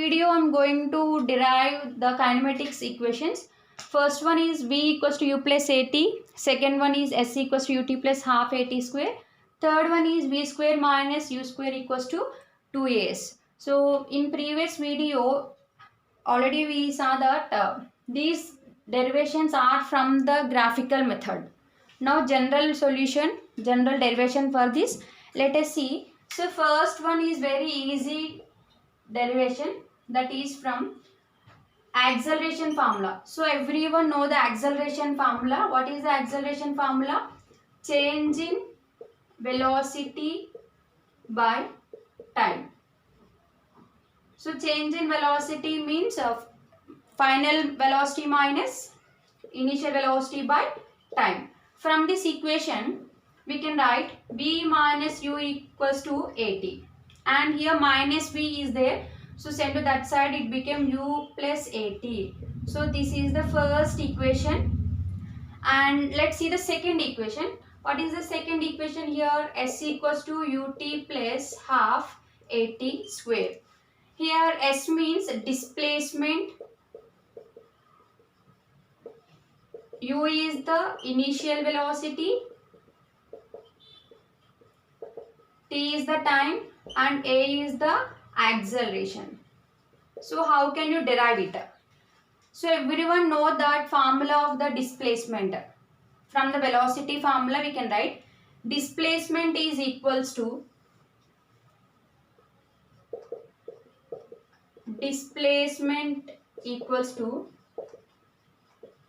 Video I'm going to derive the kinematics equations. First one is v equals to u plus at. Second one is s equals to ut plus half at square. Third one is v square minus u square equals to 2as. So in previous video already we saw that these derivations are from the graphical method. Now general solution, general derivation for this, let us see. So first one is very easy derivation, that is from acceleration formula. So everyone know the acceleration formula. What is the acceleration formula? Change in velocity by time. So change in velocity means final velocity minus initial velocity by time. From this equation we can write v minus u equals to at, and here minus v is there, so send to that side, it became u plus at. So this is the first equation. And let's see the second equation. What is the second equation here? S equals to ut plus half at square. Here s means displacement, u is the initial velocity, t is the time, and a is the acceleration. So how can you derive it? So everyone know that formula of the displacement. From the velocity formula we can write displacement is equals to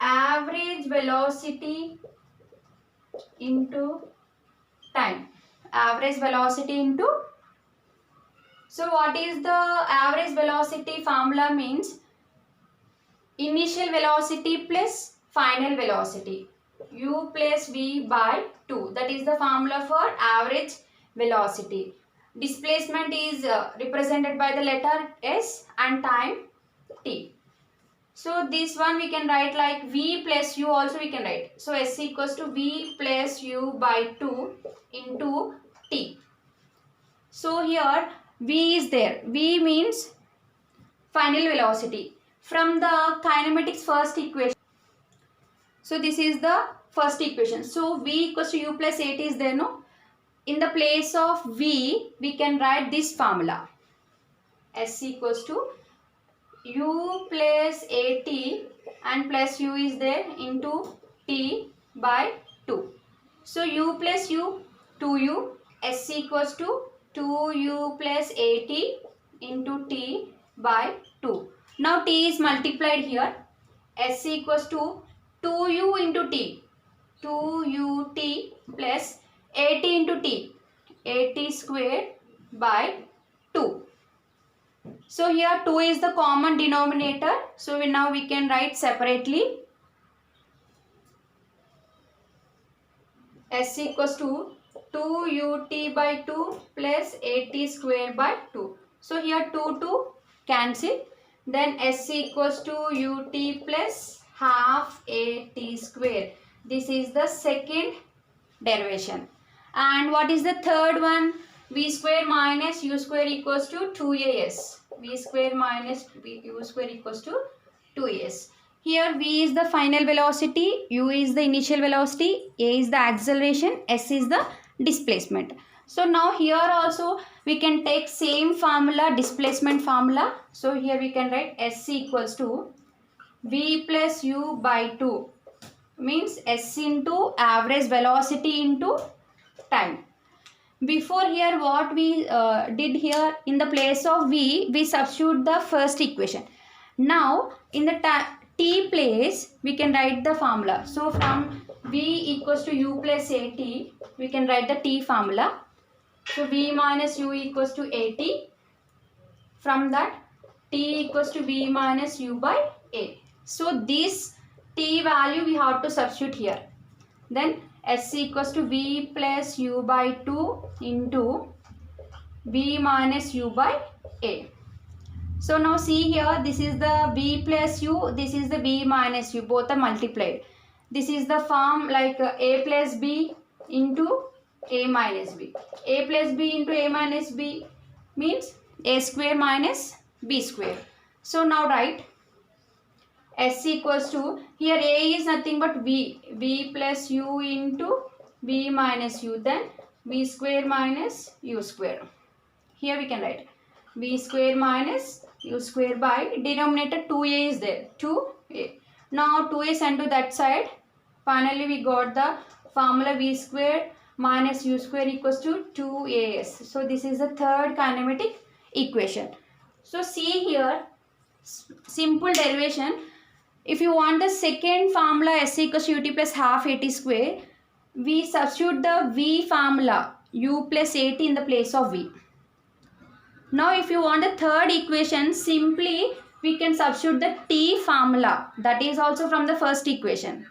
average velocity into time. Average velocity into, so what is the average velocity formula? Means initial velocity plus final velocity, u plus v by 2. That is the formula for average velocity. Displacement is represented by the letter s and time t. So this one we can write like v plus u also we can write. So s equals to v plus u by 2 into t. So here v is there. V means final velocity. From the kinematics first equation. So this is the first equation. So v equals to u plus at is there, no? In the place of v, we can write this formula. S equals to u plus at and plus u is there into t by 2. So u plus u, 2u, s equals to 2u plus at into t by 2. Now t is multiplied here. S equals to 2u into t, 2ut plus at into t, at square by 2. So here 2 is the common denominator. So now we can write separately. S equals to 2ut by 2 plus at square by 2. So here 2 cancel. Then s equals to ut plus half at square. This is the second derivation. And what is the third one? V square minus u square equals to 2as. V square minus u square equals to 2as. Here v is the final velocity, u is the initial velocity, a is the acceleration, s is the displacement. So now here also we can take same formula, displacement formula. So here we can write s equals to v plus u by 2, means s into average velocity into time. Before here what we did here, in the place of v, we substitute the first equation. Now in the t place we can write the formula. So from v equals to u plus at, we can write the t formula. So v minus u equals to at. From that t equals to v minus u by a. So this t value we have to substitute here. Then s equals to v plus u by 2 into v minus u by a. So now see here, this is the v plus u, this is the v minus u, both are multiplied. This is the form like a plus b into a minus b. A plus b into a minus b means a square minus b square. So now write s equals to, here a is nothing but b plus u into b minus u, then b square minus u square. Here we can write b square minus u square by denominator 2a is there, 2a. Now 2a sent to that side. Finally we got the formula v square minus u square equals to 2as. So this is the third kinematic equation. So see here, simple derivation. If you want the second formula s equals to ut plus half at square, we substitute the v formula u plus at in the place of v. Now if you want the third equation, simply we can substitute the t formula that is also from the first equation.